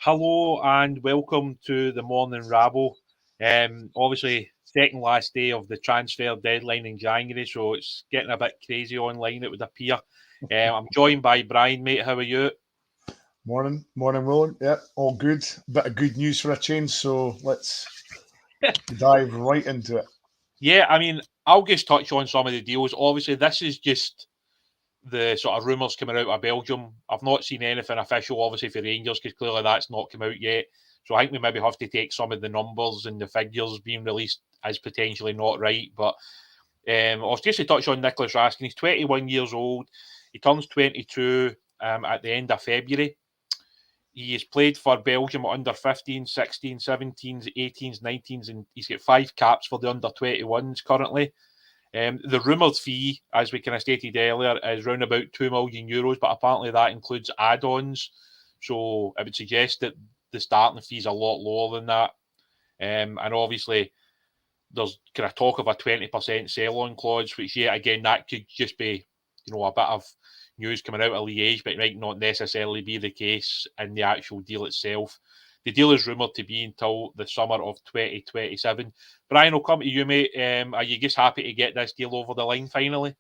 Hello and welcome to the morning Rabble. Obviously, second last day of the transfer deadline in January, so it's getting a bit crazy online, it would appear. I'm joined by Brian, mate. How are you? Morning, Will. Yeah, all good. Bit of good news for a change, so let's dive right into it. Yeah, I mean, I'll just touch on some of the deals. Obviously, this is just the sort of rumours coming out of Belgium. I've not seen anything official, obviously, for Rangers, because clearly that's not come out yet. So I think we maybe have to take some of the numbers and the figures being released as potentially not right. But I was just to touch on Nicolas Raskin. He's 21 years old. He turns 22 at the end of February. He has played for Belgium under 15s, 16s, 17s, 18s, 19s, and he's got 5 caps for the under 21s currently. The rumoured fee, as we kind of stated earlier, is around about €2 million, but apparently that includes add-ons. So I would suggest that the starting fee is a lot lower than that. And obviously, there's kind of talk of a 20% sell-on clause, which, yeah, again, that could just be, a bit of news coming out of Liège, but it might not necessarily be the case in the actual deal itself. The deal is rumoured to be until the summer of 2027. Brian, I'll come to you, mate. Are you just happy to get this deal over the line finally?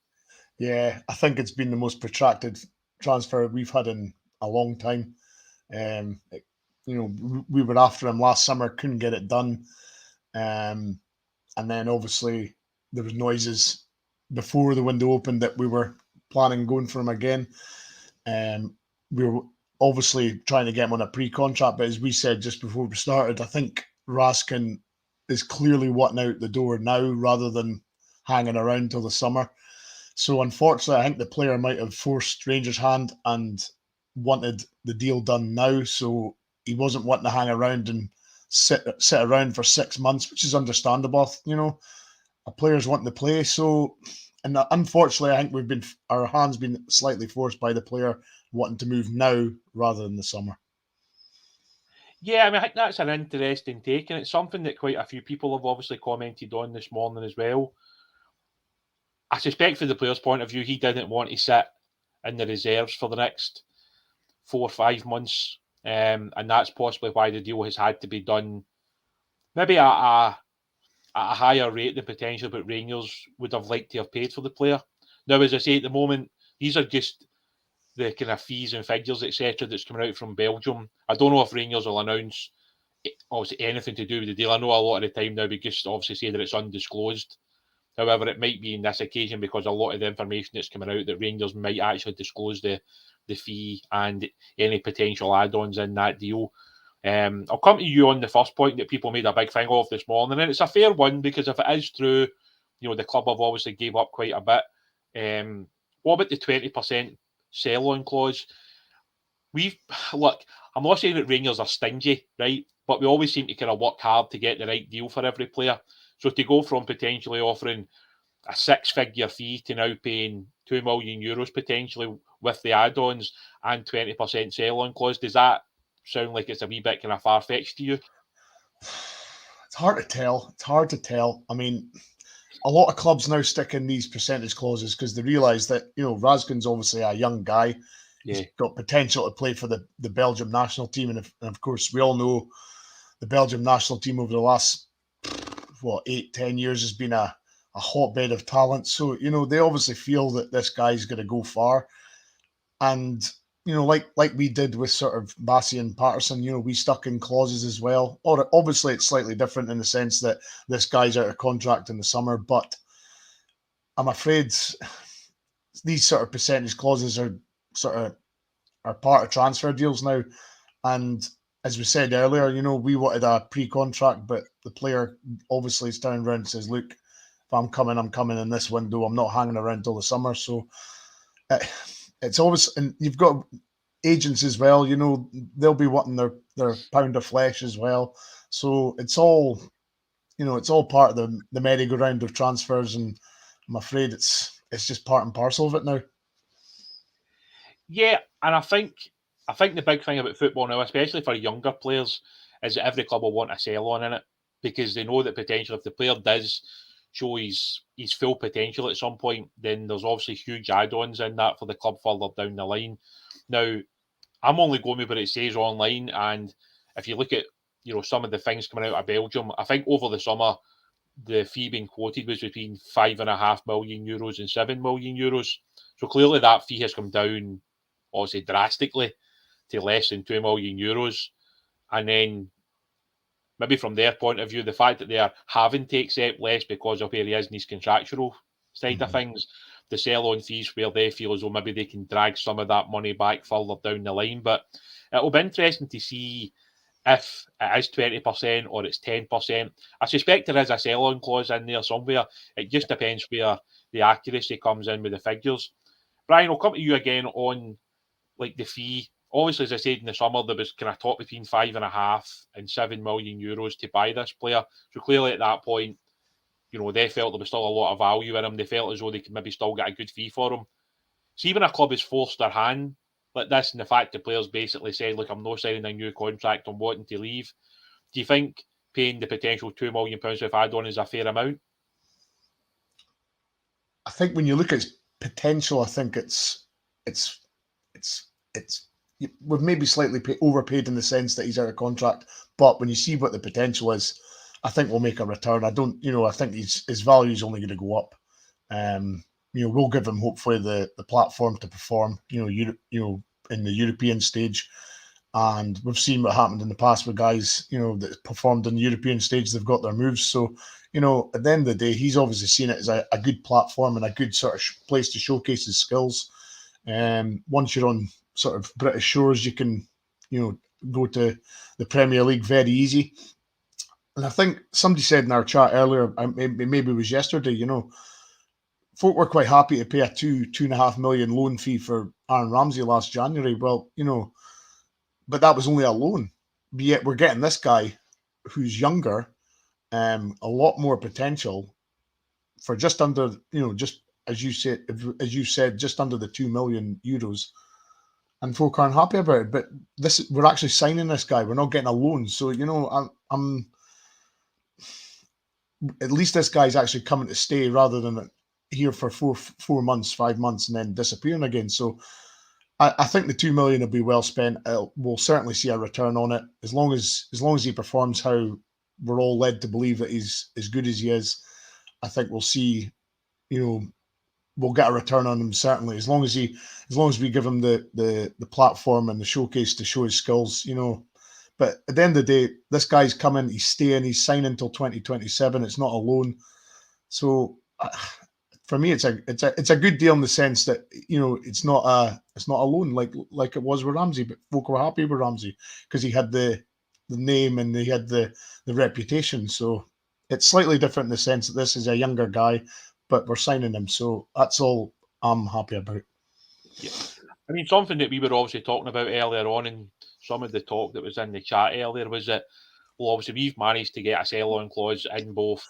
Yeah, I think it's been the most protracted transfer we've had in a long time. Um, it- we were after him last summer, couldn't get it done, and then obviously there was noises before the window opened that we were planning going for him again. We were obviously trying to get him on a pre-contract, but as we said just before we started, I think Raskin is clearly wanting out the door now rather than hanging around till the summer. So unfortunately, I think the player might have forced Rangers' hand and wanted the deal done now. So he wasn't wanting to hang around and sit around for 6 months, which is understandable. A player's wanting to play. So, and unfortunately, I think our hands been slightly forced by the player wanting to move now rather than the summer. Yeah, I mean, I think that's an interesting take, and it's something that quite a few people have obviously commented on this morning as well. I suspect from the player's point of view, he didn't want to sit in the reserves for the next 4 or 5 months. And that's possibly why the deal has had to be done maybe at a higher rate than potentially what Rangers would have liked to have paid for the player. Now, as I say, at the moment, these are just the kind of fees and figures, etc., that's coming out from Belgium. I don't know if Rangers will announce obviously anything to do with the deal. I know a lot of the time now we just obviously say that it's undisclosed. However, it might be in this occasion because a lot of the information that's coming out that Rangers might actually disclose the fee and any potential add-ons in that deal. I'll come to you on the first point that people made a big thing of this morning, and it's a fair one because if it is true, the club have obviously gave up quite a bit. What about the 20% sell-on clause? We've look. I'm not saying that Rangers are stingy, right? But we always seem to kind of work hard to get the right deal for every player. So to go from potentially offering a 6-figure fee to now paying €2 million potentially with the add-ons and 20% sell-on clause, does that sound like it's a wee bit kind of far-fetched to you? It's hard to tell. It's hard to tell. I mean, a lot of clubs now stick in these percentage clauses because they realise that Raskin's obviously a young guy. He's Yeah. got potential to play for the Belgium national team, and of course we all know the Belgium national team over the last 8-10 years has been a hotbed of talent. So they obviously feel that this guy's going to go far, and like we did with sort of Massey and Patterson, we stuck in clauses as well. Or obviously it's slightly different in the sense that this guy's out of contract in the summer, but I'm afraid these sort of percentage clauses are part of transfer deals now. And as we said earlier, we wanted a pre-contract, but the player obviously is turning around and says, "Look, if I'm coming in this window. I'm not hanging around till the summer." So uh, it's always, and you've got agents as well. They'll be wanting their pound of flesh as well. So it's all part of the merry-go-round of transfers, and I'm afraid it's just part and parcel of it now. Yeah, and I think the big thing about football now, especially for younger players, is that every club will want a sell on in it because they know that potentially if the player does show his full potential at some point, then there's obviously huge add-ons in that for the club further down the line. Now, I'm only going with what it says online, and if you look at some of the things coming out of Belgium, I think over the summer the fee being quoted was between €5.5 million and €7 million. So clearly that fee has come down, obviously drastically, to less than €2 million. And then maybe from their point of view, the fact that they are having to accept less because of where he is in his contractual side of things, the sell-on fees where they feel as though maybe they can drag some of that money back further down the line. But it'll be interesting to see if it is 20% or it's 10%. I suspect there is a sell-on clause in there somewhere. It just depends where the accuracy comes in with the figures. Brian, I'll come to you again on like the fee. Obviously, as I said in the summer, there was kind of talk between €5.5 and €7 million to buy this player. So clearly at that point, they felt there was still a lot of value in him. They felt as though they could maybe still get a good fee for him. See, when a club has forced their hand like this, and the fact the players basically said, look, I'm not signing a new contract, I'm wanting to leave, do you think paying the potential £2 million with add-on is a fair amount? I think when you look at its potential, I think it's we've maybe slightly overpaid in the sense that he's out of contract. But when you see what the potential is, I think we'll make a return. I think his value is only going to go up. We'll give him hopefully the platform to perform. In the European stage, and we've seen what happened in the past with guys that performed in the European stage. They've got their moves. So at the end of the day, he's obviously seen it as a good platform and a good sort of place to showcase his skills. Once you're on sort of British shores, you can go to the Premier League very easy. And I think somebody said in our chat earlier, maybe it was yesterday, folk were quite happy to pay a $2.5 million loan fee for Aaron Ramsey last January. Well, but that was only a loan. But yet we're getting this guy who's younger, a lot more potential for just under, just as you said, just under the €2 million. And folk aren't happy about it. But we're actually signing this guy. We're not getting a loan. So, I'm at least this guy's actually coming to stay rather than here for 4 months, 5 months, and then disappearing again. So I think the $2 million will be well spent. We'll certainly see a return on it as long as he performs how we're all led to believe that he's as good as he is. I think we'll see, we'll get a return on him certainly as long as we give him the platform and the showcase to show his skills. But at the end of the day, this guy's coming, he's staying, he's signing until 2027. It's not a loan, so. For me, it's a good deal in the sense that it's not a loan like it was with Ramsey, but folk were happy with Ramsey because he had the name and he had the reputation. So it's slightly different in the sense that this is a younger guy, but we're signing him. So that's all I'm happy about. Yeah. I mean, something that we were obviously talking about earlier on, and some of the talk that was in the chat earlier was that, well, obviously we've managed to get a sell-on clause in both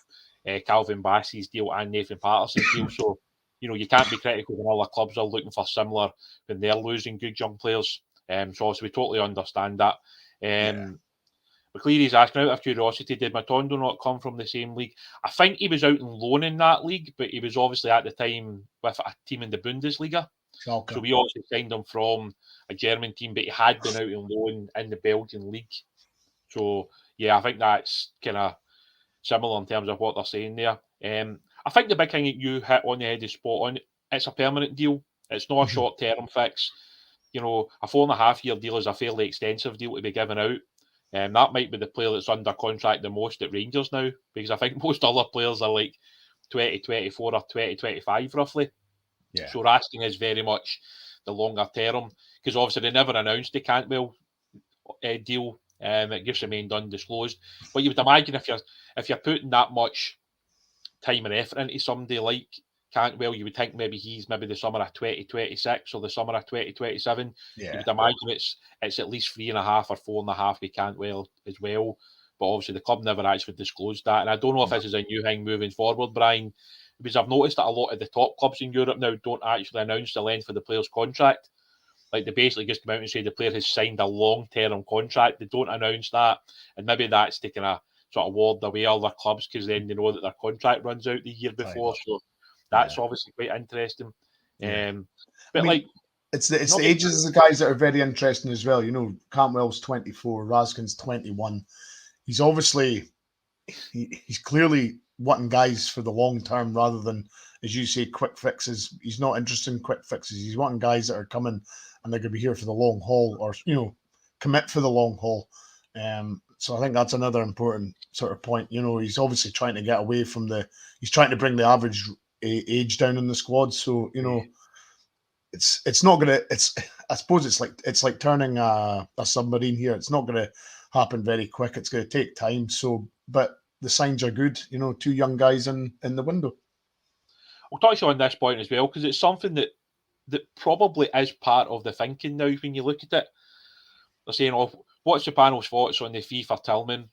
Calvin Bassey's deal and Nathan Patterson's deal. So, you can't be critical when other clubs are looking for similar when they're losing good young players. So obviously we totally understand that. McCleary's asking, out of curiosity, did Matondo not come from the same league? I think he was out on loan in that league, but he was obviously at the time with a team in the Bundesliga. Okay. So we obviously signed him from a German team, but he had been out on loan in the Belgian league. So, yeah, I think that's kind of similar in terms of what they're saying there. I think the big thing that you hit on the head is spot on. It's a permanent deal. It's not a short-term fix. A 4.5-year deal is a fairly extensive deal to be given out. That might be the player that's under contract the most at Rangers now, because I think most other players are like 2024 or 2025 roughly. Yeah. So Raskin is very much the longer term, because obviously they never announced the Cantwell deal. It just remained undisclosed. But you would imagine if you're putting that much time and effort into somebody like Cantwell, you would think maybe he's the summer of 2026 or the summer of 2027. Yeah. You would imagine it's at least 3.5 or 4.5 with Cantwell as well. But obviously the club never actually disclosed that. And I don't know if this is a new thing moving forward, Brian, because I've noticed that a lot of the top clubs in Europe now don't actually announce the length of the player's contract. Like they basically just come out and say the player has signed a long-term contract. They don't announce that, and maybe that's taking a sort of ward away other clubs because then they know that their contract runs out the year before. So that's obviously quite interesting. Yeah. But It's the ages of the guys that are very interesting as well. You know, Cantwell's 24, Raskin's 21. He's obviously he's clearly wanting guys for the long term rather than, as you say, quick fixes. He's not interested in quick fixes. He's wanting guys that are coming and they're going to be here for the long haul, or commit for the long haul. So I think that's another important sort of point. You know, he's obviously trying to get away from he's trying to bring the average age down in the squad. So it's not gonna. I suppose it's like turning a submarine here. It's not gonna happen very quick. It's going to take time. So, but the signs are good. You know, 2 young guys in the window. We'll touch on this point as well because it's something that probably is part of the thinking now when you look at it. They're saying, "Oh, what's the panel's thoughts on the fee for Tillman?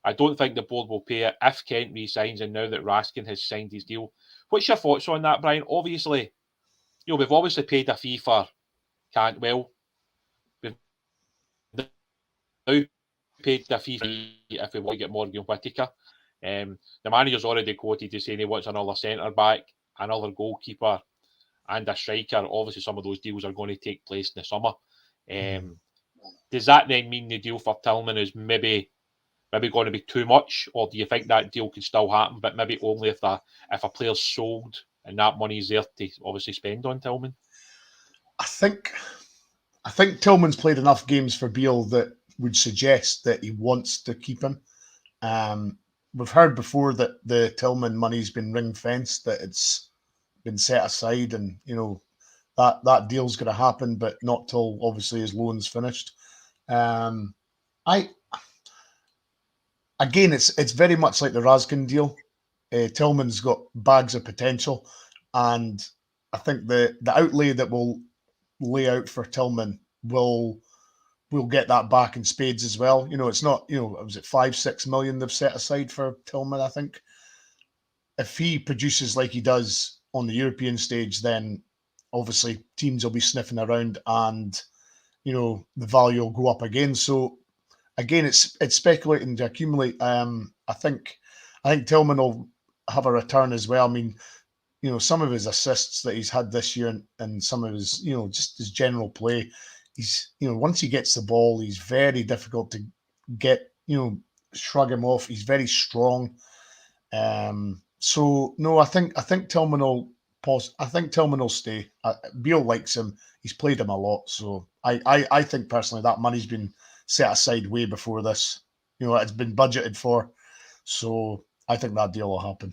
I don't think the board will pay it if Kent re-signs and now that Raskin has signed his deal." What's your thoughts on that, Brian? Obviously, we've obviously paid a fee for Cantwell. We've now paid a fee if we want to get Morgan Whittaker. The manager's already quoted as saying he wants another centre-back, another goalkeeper, and a striker. Obviously, some of those deals are going to take place in the summer. Does that then mean the deal for Tillman is maybe going to be too much, or do you think that deal could still happen, but maybe only if a player's sold and that money's there to obviously spend on Tillman? I think Tillman's played enough games for Beale that would suggest that he wants to keep him. We've heard before that the Tillman money's been ring-fenced, that it's been set aside, and that deal's going to happen, but not till obviously his loan's finished. Again, it's very much like the Raskin deal. Tillman's got bags of potential, and I think the outlay that we'll lay out for Tillman will get that back in spades as well. It's not, was it 5-6 million they've set aside for Tillman, I think. If he produces like he does on the European stage, then obviously teams will be sniffing around and, the value will go up again. So again, it's speculating to accumulate. I think Tillman will have a return as well. I mean, some of his assists that he's had this year and some of his, just his general play, he's, once he gets the ball, he's very difficult to get, shrug him off. He's very strong. So no, I think Tillman will pause. I think Tillman will stay. Beale likes him. He's played him a lot. So I think personally that money's been set aside way before this. It's been budgeted for. So I think that deal will happen.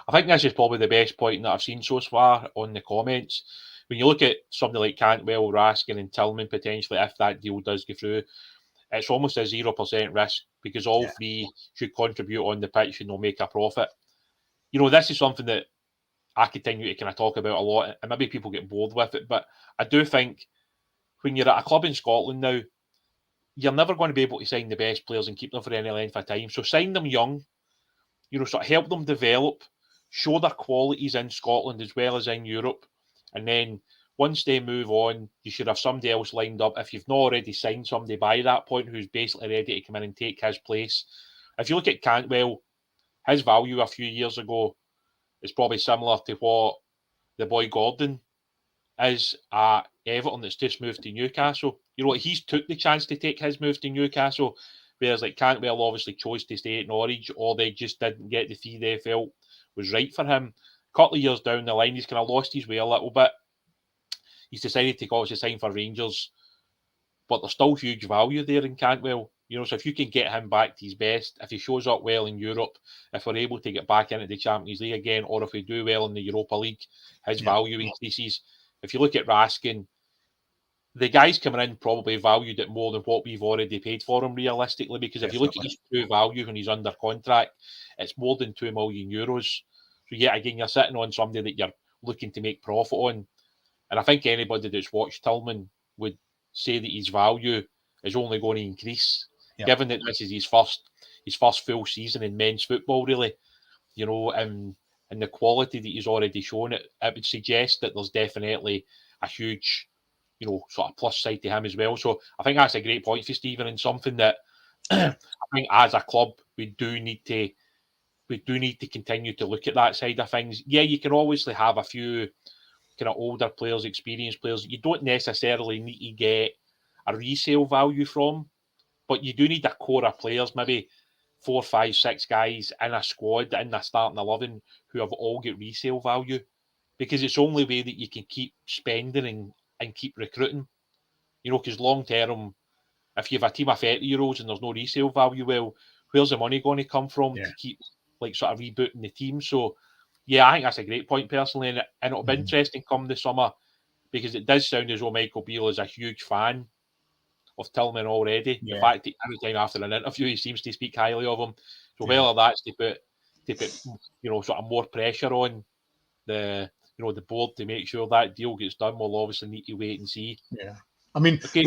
I think this is probably the best point that I've seen so far on the comments. When you look at somebody like Cantwell, Raskin and Tillman potentially, if that deal does go through, it's almost a 0% risk because all three should contribute on the pitch and they'll make a profit. This is something that I continue to kind of talk about a lot, and maybe people get bored with it, but I do think when you're at a club in Scotland now, you're never going to be able to sign the best players and keep them for any length of time. So sign them young, sort of help them develop, show their qualities in Scotland as well as in Europe. And then once they move on, you should have somebody else lined up. If you've not already signed somebody by that point who's basically ready to come in and take his place. If you look at Cantwell, his value a few years ago is probably similar to what the boy Gordon is at Everton that's just moved to Newcastle. He's took the chance to take his move to Newcastle, whereas like Cantwell obviously chose to stay at Norwich, or they just didn't get the fee they felt was right for him. A couple of years down the line, he's kind of lost his way a little bit. He's decided to obviously sign for Rangers, but there's still huge value there in Cantwell. So if you can get him back to his best, if he shows up well in Europe, if we're able to get back into the Champions League again, or if we do well in the Europa League, his value increases. If you look at Raskin, the guys coming in probably valued it more than what we've already paid for him realistically, because if you look at his true value when he's under contract, it's more than €2 million. So again, you're sitting on somebody that you're looking to make profit on. And I think anybody that's watched Tillman would say that his value is only going to increase, given that this is his first full season in men's football, really. And the quality that he's already shown, it would suggest that there's definitely a huge, sort of plus side to him as well. So I think that's a great point for Stephen, and something that I think as a club we do need to continue to look at that side of things. Yeah, you can obviously have a few kind of older players, experienced players, you don't necessarily need to get a resale value from, but you do need a core of players, maybe 4, 5, 6 guys in a squad, in a starting 11, who have all got resale value, because it's the only way that you can keep spending and keep recruiting. Because long term, if you have a team of 30-year-olds and there's no resale value, well, where's the money going to come from to keep sort of rebooting the team? So, yeah, I think that's a great point personally, and it'll be interesting come the summer, because it does sound as though Michael Beale is a huge fan of Tillman already. Yeah. The fact that every time after an interview he seems to speak highly of him. So whether that's to put sort of more pressure on the the board to make sure that deal gets done, we'll obviously need to wait and see. Yeah. I mean, okay.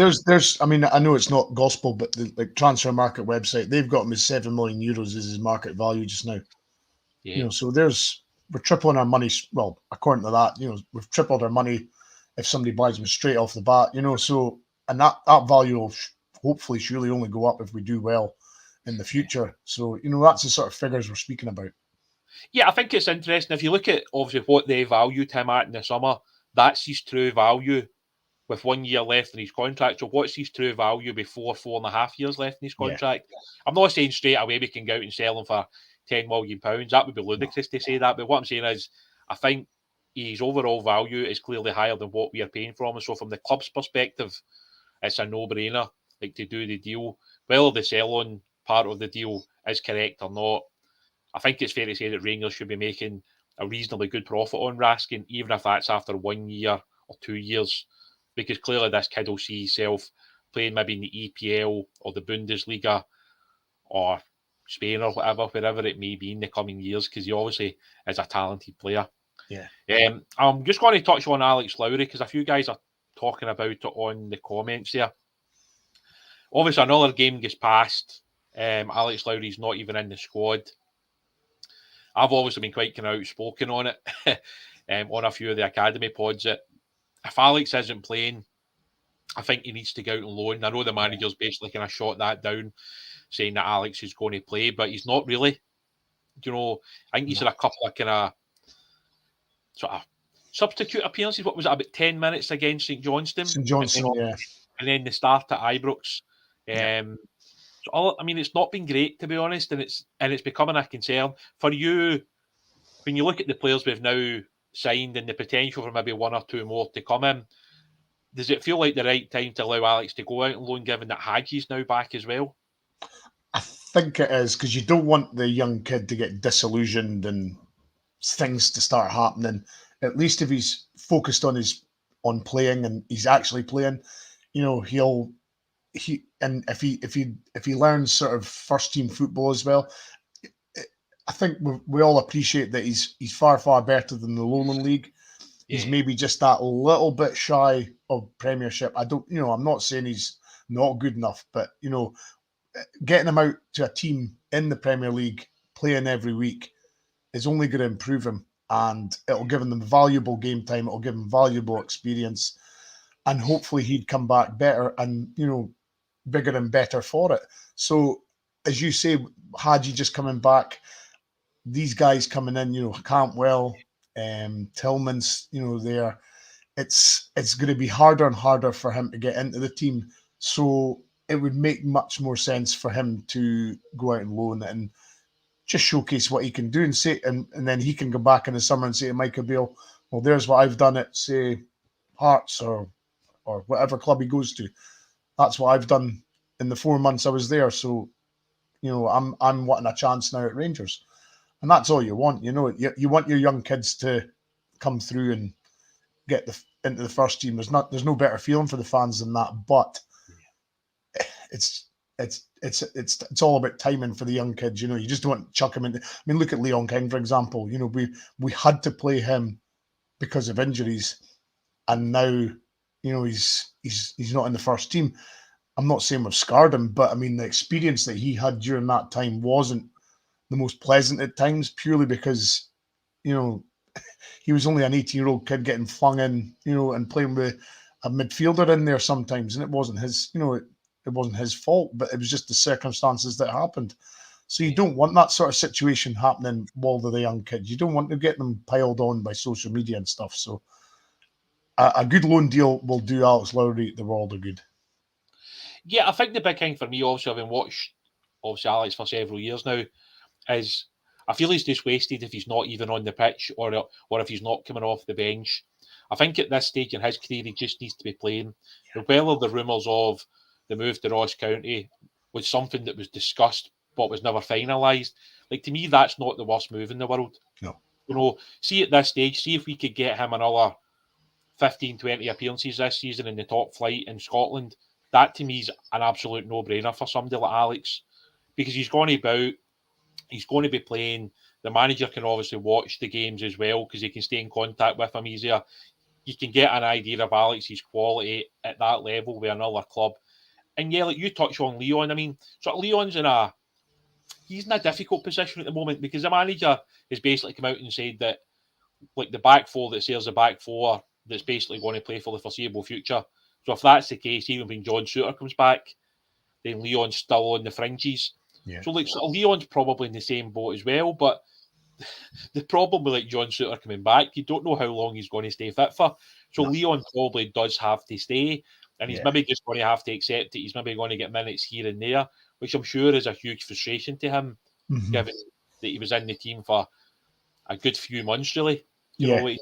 I mean, I know it's not gospel, but the transfer market website, they've got him as €7 million as his market value just now. Yeah. So we're tripling our money. Well, according to that, we've tripled our money if somebody buys him straight off the bat. So, and that value will hopefully surely only go up if we do well in the future. So, that's the sort of figures we're speaking about. Yeah, I think it's interesting. If you look at obviously what they valued him at in the summer, that's his true value with 1 year left in his contract. So what's his true value before 4.5 years left in his contract? Yeah. I'm not saying straight away we can go out and sell him for £10 million. That would be ludicrous to say that. But what I'm saying is, I think his overall value is clearly higher than what we are paying for him. So from the club's perspective, it's a no-brainer to do the deal. Whether the sell-on part of the deal is correct or not, I think it's fair to say that Rangers should be making a reasonably good profit on Raskin, even if that's after 1 year or 2 years, because clearly this kid will see himself playing maybe in the EPL or the Bundesliga or Spain or wherever it may be in the coming years, because he obviously is a talented player. Yeah. I'm just going to touch on Alex Lowry, because a few guys are talking about it on the comments there. Obviously, another game gets past. Alex Lowry's not even in the squad. I've obviously been quite kind of outspoken on it on a few of the academy pods. That if Alex isn't playing, I think he needs to go out on loan. I know the manager's basically kind of shot that down, saying that Alex is going to play, but he's not really. I think he's had a couple of kind of sort of substitute appearances. What was it, about 10 minutes against St Johnstone? And then the start at Ibrox. So, I mean, it's not been great, to be honest, and it's becoming a concern for you when you look at the players we've now signed and the potential for maybe one or two more to come in. Does it feel like the right time to allow Alex to go out on loan, given that Hagi's now back as well? I think it is, because you don't want the young kid to get disillusioned and things to start happening. At least if he's focused on playing and he's actually playing, and if he learns sort of first team football as well, I think we all appreciate that he's far better than the Lowland League. He's maybe just that little bit shy of Premiership. I'm not saying he's not good enough, but getting him out to a team in the Premier League playing every week is only going to improve him, and it'll give him valuable game time. It'll give him valuable experience, and hopefully he'd come back better and bigger and better for it. So, as you say, Hagi just coming back, these guys coming in, Cantwell, Tillman's, there. It's going to be harder and harder for him to get into the team. So it would make much more sense for him to go out and loan and just showcase what he can do and say, and then he can go back in the summer and say to Michael Beale, well, there's what I've done at, say, Hearts or whatever club he goes to. That's what I've done in the 4 months I was there. So, I'm wanting a chance now at Rangers. And that's all you want, you want your young kids to come through and get into the first team. There's no better feeling for the fans than that, but it's all about timing for the young kids. You just don't want to chuck him into. I mean, look at Leon King, for example. We had to play him because of injuries, and now he's not in the first team. I'm not saying we've scarred him, but I mean the experience that he had during that time wasn't the most pleasant at times, purely because he was only an 18-year-old kid getting flung in, and playing with a midfielder in there sometimes, and it wasn't his, it wasn't his fault, but it was just the circumstances that happened. So you don't want that sort of situation happening while they're the young kids. You don't want to get them piled on by social media and stuff. So a good loan deal will do Alex Lowry the world of good. Yeah, I think the big thing for me, obviously, having watched Alex for several years now, is I feel he's just wasted if he's not even on the pitch or if he's not coming off the bench. I think at this stage in his career, he just needs to be playing. Whether the rumours of the move to Ross County was something that was discussed but was never finalised, like, to me, that's not the worst move in the world. No. You know, see at this stage, see if we could get him another 15, 20 appearances this season in the top flight in Scotland. That to me is an absolute no-brainer for somebody like Alex, because he's going about, he's going to be playing. The manager can obviously watch the games as well because he can stay in contact with him easier. You can get an idea of Alex's quality at that level with another club. And yeah, like you touch on Leon. I mean, sort of Leon's he's in a difficult position at the moment because the manager has basically come out and said that, like, the back four that says the back four that's basically going to play for the foreseeable future. So if that's the case, even when John Souttar comes back, then Leon's still on the fringes. Yeah. So like, Leon's probably in the same boat as well. But the problem with, like, John Souttar coming back, you don't know how long he's going to stay fit for. So Leon probably does have to stay, and he's maybe just going to have to accept it. He's maybe going to get minutes here and there, which I'm sure is a huge frustration to him, given that he was in the team for a good few months, really. You know,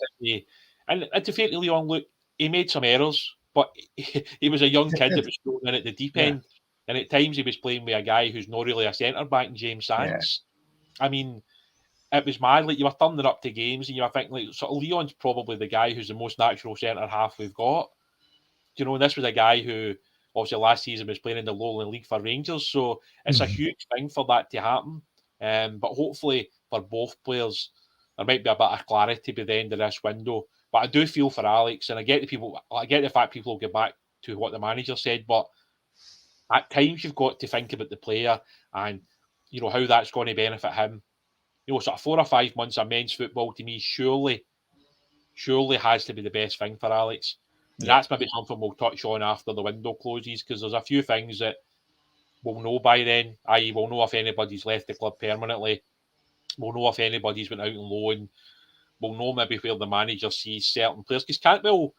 and to fair to Leon, look, he made some errors, but he was a young kid that was thrown in at the deep end, and at times he was playing with a guy who's not really a centre back, in James Sands. I mean, it was mad. Like, you were turning up to games, and you were thinking, like, sort of Leon's probably the guy who's the most natural centre half we've got. You know, and this was a guy who obviously last season was playing in the Lowland League for Rangers, so it's a huge thing for that to happen. But hopefully for both players, there might be a bit of clarity by the end of this window. But I do feel for Alex, and I get the fact people will get back to what the manager said, but at times you've got to think about the player and, you know, how that's going to benefit him. You know, sort of 4 or 5 months of men's football, to me, surely has to be the best thing for Alex. And that's maybe something we'll touch on after the window closes, because there's a few things that we'll know by then, i.e. we'll know if anybody's left the club permanently, we'll know if anybody's went out on loan, we'll know maybe where the manager sees certain players, because Cantwell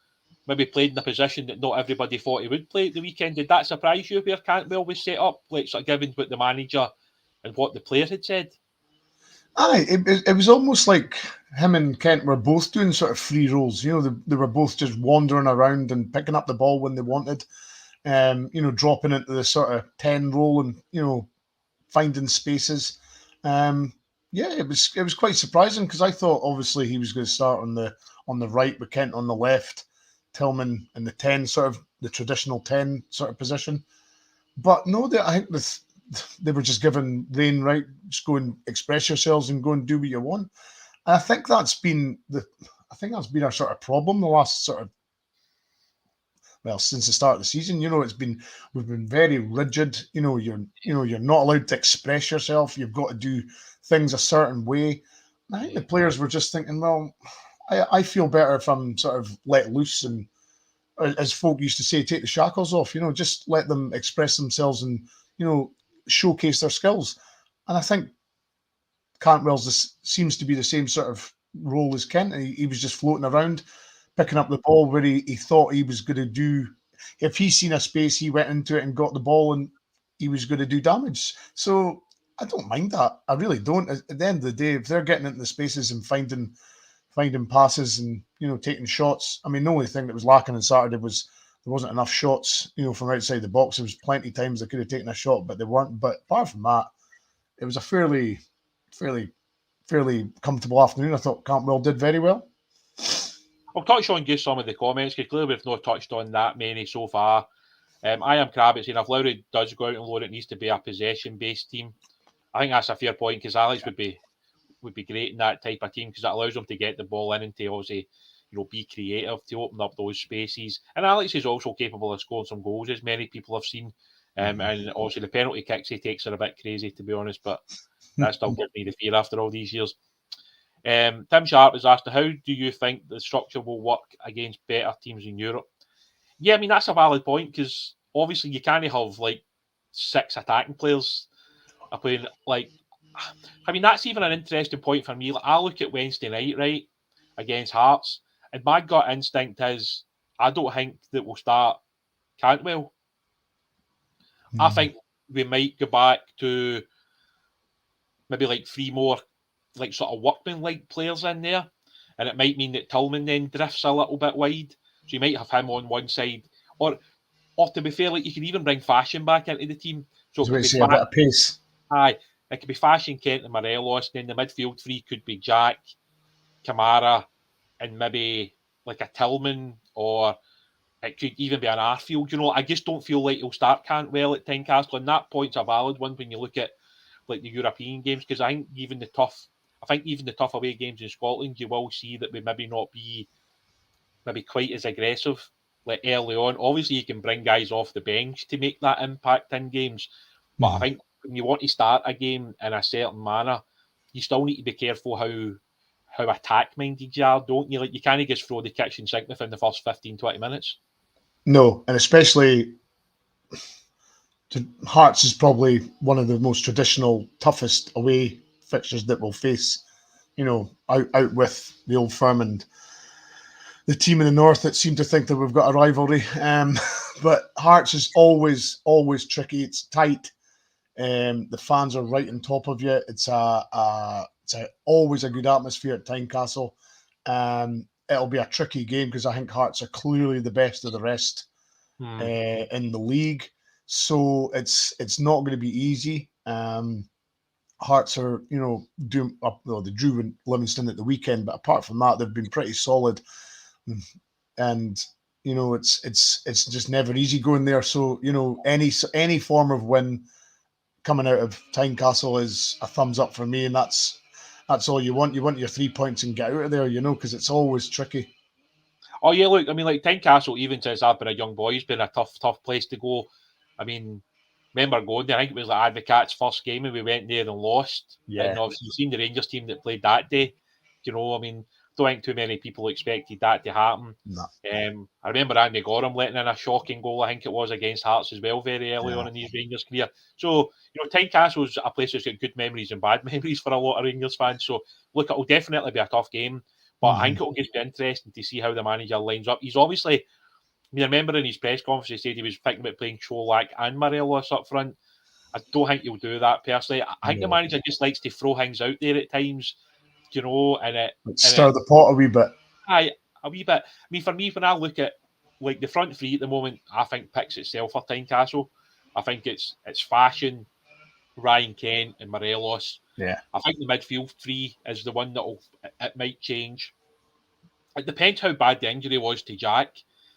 maybe played in a position that not everybody thought he would play at the weekend. Did that surprise you where Cantwell was set up, like, sort of given what the manager and what the player had said? Aye, it was almost like him and Kent were both doing sort of free roles. You know, they were both just wandering around and picking up the ball when they wanted. You know, dropping into the sort of 10 role and, you know, finding spaces. It was quite surprising because I thought obviously he was going to start on the right with Kent on the left, Tillman in the 10, sort of the traditional 10 sort of position. But no, I think they were just given rein, right? Just go and express yourselves and go and do what you want. And I think that's been our sort of problem the last sort of, well, since the start of the season. You know, we've been very rigid. You know, you're not allowed to express yourself. You've got to do things a certain way. And I think the players were just thinking, well, I feel better if I'm sort of let loose and, as folk used to say, take the shackles off. You know, just let them express themselves and, you know, showcase their skills. And I think Cantwell's seems to be the same sort of role as Kent. He was just floating around, picking up the ball where he thought he was going to do. If he's seen a space, he went into it and got the ball, and he was going to do damage. So I don't mind that. I really don't. At the end of the day, if they're getting into the spaces and finding passes and, you know, taking shots. I mean, the only thing that was lacking on Saturday was there wasn't enough shots, you know, from outside the box. There was plenty of times they could have taken a shot, but they weren't. But apart from that, it was a fairly comfortable afternoon. I thought Cantwell did very well. I'll touch on just some of the comments, because clearly we've not touched on that many so far. I am Crabbit saying if Lowry does go out and loan, it needs to be a possession-based team. I think that's a fair point, because Alex would be great in that type of team, because it allows them to get the ball in and to obviously, you know, be creative to open up those spaces. And Alex is also capable of scoring some goals, as many people have seen. And obviously the penalty kicks he takes are a bit crazy, to be honest, but that still gives me the fear after all these years. Tim Sharp has asked, how do you think the structure will work against better teams in Europe? Yeah, I mean, that's a valid point, because obviously you can't have like 6 attacking players playing. Like, I mean, that's even an interesting point for me. Like, I look at Wednesday night, right, against Hearts, and my gut instinct is I don't think that we'll start Cantwell. I think we might go back to maybe like 3 more like sort of workman-like players in there, and it might mean that Tillman then drifts a little bit wide. So you might have him on one side, or to be fair, like you can even bring Fashion back into the team. So it could be a bit of pace. Aye, it could be Fashion, Kent, and Morelos. And then the midfield three could be Jack, Kamara, and maybe like a Tillman, or it could even be an Arfield. You know, I just don't feel like he'll start Cantwell at Tynecastle, and that point's a valid one when you look at like the European games, because I think even the tough away games in Scotland, you will see that we maybe not be maybe quite as aggressive like early on. Obviously, you can bring guys off the bench to make that impact in games, but I think when you want to start a game in a certain manner, you still need to be careful how attack minded you are, don't you? Like you can't just throw the kitchen sink within the first 15-20 minutes. No, and especially Hearts is probably one of the most traditional, toughest away fixtures that we'll face. You know, out with the Old Firm and the team in the north that seem to think that we've got a rivalry. But Hearts is always tricky. It's tight. The fans are right on top of you. It's always a good atmosphere at Tynecastle. It'll be a tricky game because I think Hearts are clearly the best of the rest in the league. So it's not going to be easy. Hearts are, you know, they drew in Livingston at the weekend, but apart from that, they've been pretty solid. And you know, it's just never easy going there. So you know, any form of win coming out of Tynecastle is a thumbs up for me, and that's all you want. You want your 3 points and get out of there, you know, because it's always tricky. Oh yeah, look, I mean, like Tynecastle, even since I've been a young boy, has been a tough place to go. I mean, remember going there? I think it was like Advocaat's first game, and we went there and lost. Yeah. And obviously, you've seen the Rangers team that played that day. You know, I mean, don't think too many people expected that to happen. No. I remember Andy Gorham letting in a shocking goal. I think it was against Hearts as well, very early on in his Rangers career. So you know, Tynecastle's a place that's got good memories and bad memories for a lot of Rangers fans. So look, it'll definitely be a tough game. But I think it'll just be interesting to see how the manager lines up. He's obviously, I mean, I remember in his press conference, he said he was thinking about playing Cholak and Morelos up front. I don't think he'll do that personally. I think the manager just likes to throw things out there at times, you know, and stir the pot a wee bit. Aye, a wee bit. I mean, for me, when I look at like the front three at the moment, I think picks itself for Tynecastle. I think it's Fashion, Ryan Kent, and Morelos. Yeah. I think the midfield three is the one it might change. It depends how bad the injury was to Jack.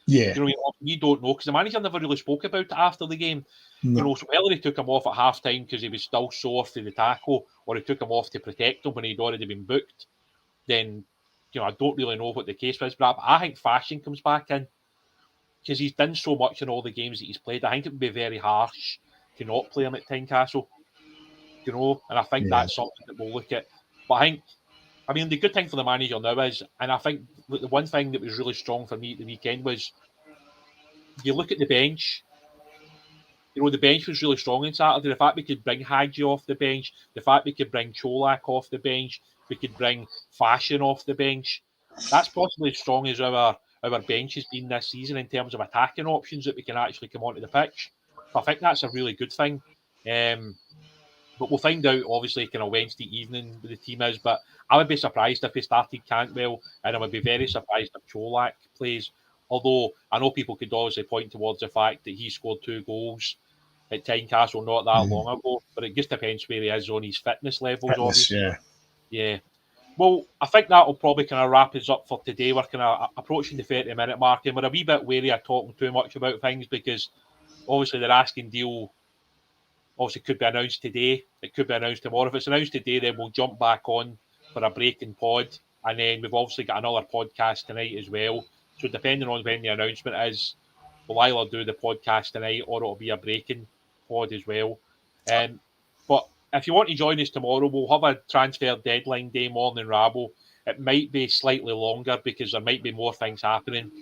Yeah. You know, we don't know because the manager never really spoke about it after the game. No. You know, so whether he took him off at half time because he was still sore for the tackle, or he took him off to protect him when he'd already been booked, then you know I don't really know what the case was. But I think Fashion comes back in because he's done so much in all the games that he's played. I think it would be very harsh to not play him at Tynecastle. You know, and I think that's something that we'll look at. But I mean, the good thing for the manager now is, and I think the one thing that was really strong for me at the weekend was, you look at the bench. You know, the bench was really strong on Saturday. The fact we could bring Hadji off the bench, the fact we could bring Cholak off the bench, we could bring Fashion off the bench. That's possibly as strong as our bench has been this season in terms of attacking options that we can actually come onto the pitch. So I think that's a really good thing. But we'll find out, obviously, kind of Wednesday evening who the team is. But I would be surprised if he started Cantwell, and I would be very surprised if Cholak plays. Although I know people could obviously point towards the fact that he scored 2 goals at Tynecastle not that long ago. But it just depends where he is on his fitness levels, obviously. Yeah. Well, I think that'll probably kind of wrap us up for today. We're kind of approaching the 30-minute mark, and we're a wee bit wary of talking too much about things because obviously the Raskin deal obviously could be announced today. It could be announced tomorrow. If it's announced today, then we'll jump back on for a breaking pod. And then we've obviously got another podcast tonight as well. So depending on when the announcement is, we'll either do the podcast tonight or it'll be a breaking pod as well. But if you want to join us tomorrow, we'll have a transfer deadline day morning Rabble. It might be slightly longer because there might be more things happening.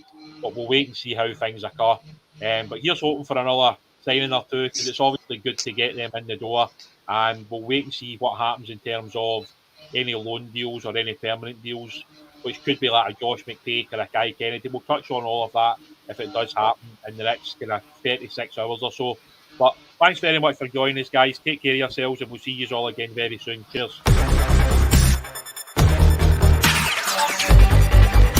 But we'll wait and see how things occur. But here's hoping for another signing or two because it's obviously good to get them in the door, and we'll wait and see what happens in terms of any loan deals or any permanent deals, which could be like a Josh McPake or a Kai Kennedy. We'll touch on all of that if it does happen in the next kind of 36 hours or so. But thanks very much for joining us, guys. Take care of yourselves, and we'll see you all again very soon. Cheers.